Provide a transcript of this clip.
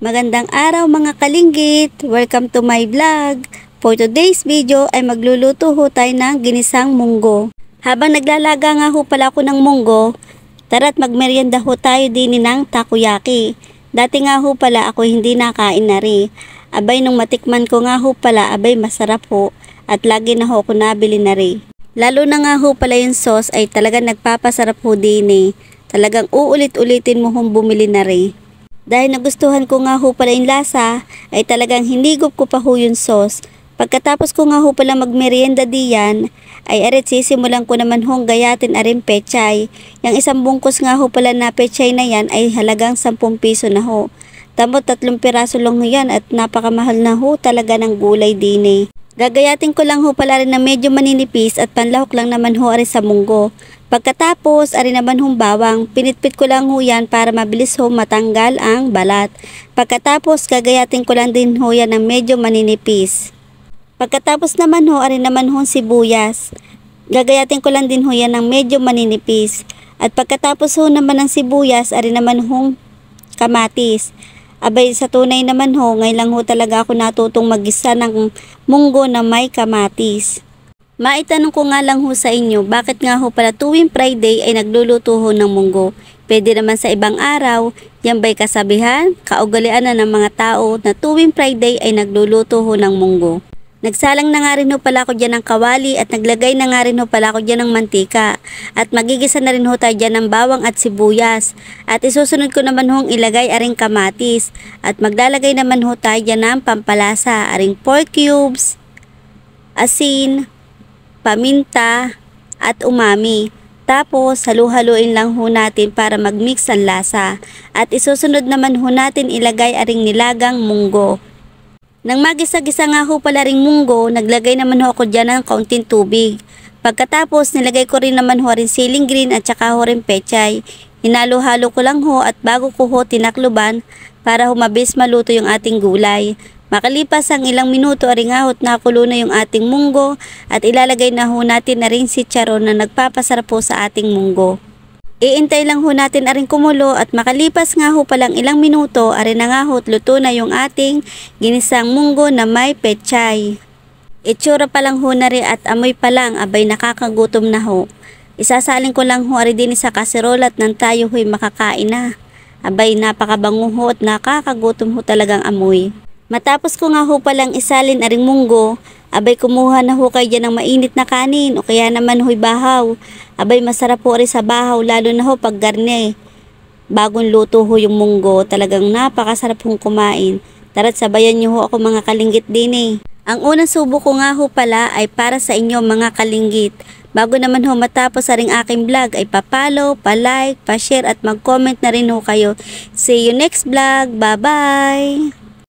Magandang araw mga kalinggit! Welcome to my vlog! For today's video ay magluluto ho tayo ng ginisang munggo. Habang naglalaga nga ho pala ako ng munggo, tara't magmerienda ho tayo din ng takoyaki. Dati nga ho pala ako hindi nakain na rin. Abay nung matikman ko nga ho pala, abay masarap ho at lagi na ho ako nabili na rin. Lalo na nga ho pala yung sauce ay talagang nagpapasarap ho din eh. Talagang uulit-ulitin mo hong bumili na rin. Dahil nagustuhan ko nga ho pala yung lasa, ay talagang hinigop ko pa ho yung sauce. Pagkatapos ko nga ho pala magmerienda diyan, ay arit sisimulan ko naman hong gayatin aring pechay. Yung isang bungkus nga ho pala na pechay na yan ay halagang 10 piso na ho. Tamot 3 piraso lang ho yan at napakamahal na ho talaga ng gulay din eh. Gagayatin ko lang ho pala rin na medyo maninipis at panlahok lang naman ho ari sa munggo. Pagkatapos, ari naman hong bawang, pinitpit ko lang ho yan para mabilis ho matanggal ang balat. Pagkatapos, gagayatin ko lang din ho yan ng medyo maninipis. Pagkatapos naman ho, ari naman hong sibuyas. Gagayatin ko lang din ho yan ng medyo maninipis. At pagkatapos ho naman ng sibuyas, ari naman hong kamatis. Abay sa tunay naman ho, ngayon lang ho talaga ako natutong mag-isa ng munggo na may kamatis. Maitanong ko nga lang ho sa inyo, bakit nga ho pala tuwing Friday ay nagluluto ho ng munggo? Pwede naman sa ibang araw, yan ba'y kasabihan, kaugalian na ng mga tao na tuwing Friday ay nagluluto ho ng munggo. Nagsalang na nga rin ho pala ako dyan ng kawali at naglagay na nga rin ho pala ako dyan ng mantika. At magigisa na rin ho tayo dyan ng bawang at sibuyas. At isusunod ko naman hong ilagay aring kamatis. At maglalagay naman ho tayo dyan ng pampalasa, aring pork cubes, asin, paminta, at umami. Tapos halu-haluin lang ho natin para magmix ang lasa. At isusunod naman ho natin ilagay aring nilagang munggo. Nang magisa-gisa nga ho pala ring munggo, naglagay naman ho ako dyan ng kaunting tubig. Pagkatapos, nilagay ko rin naman ho rin siling green at saka ho rin pechay. Hinalo-halo ko lang ho at bago ko ho tinakluban para ho mabilis maluto yung ating gulay. Makalipas ang ilang minuto, aring nga ho't nakulo na yung ating munggo at ilalagay na ho natin na rin si chicharon na nagpapasarap po sa ating munggo. Iintay lang ho natin aring kumulo at makalipas nga ho palang ilang minuto, arin na nga ho't luto na yung ating ginisang munggo na may pechay. Itsura pa lang ho na rin at amoy pa lang, abay nakakagutom na ho. Isasalin ko lang ho ari din sa kaserola at nang tayo ho'y makakain na. Abay napakabango ho at nakakagutom ho talagang amoy. Matapos ko nga ho palang isalin aring munggo, abay kumuha na ho kayo dyan ng mainit na kanin o kaya naman ho'y bahaw. Abay masarap po rin sa bahaw lalo na ho pag garne. Bagong luto ho yung munggo, talagang napakasarap hong kumain. Tara't sabayan nyo ho ako mga kalinggit din eh. Ang unang subo ko nga ho pala ay para sa inyo mga kalinggit. Bago naman ho matapos sa ring aking vlog ay pa-follow, pa-like, pa-share at mag-comment na rin ho kayo. See you next vlog. Bye-bye!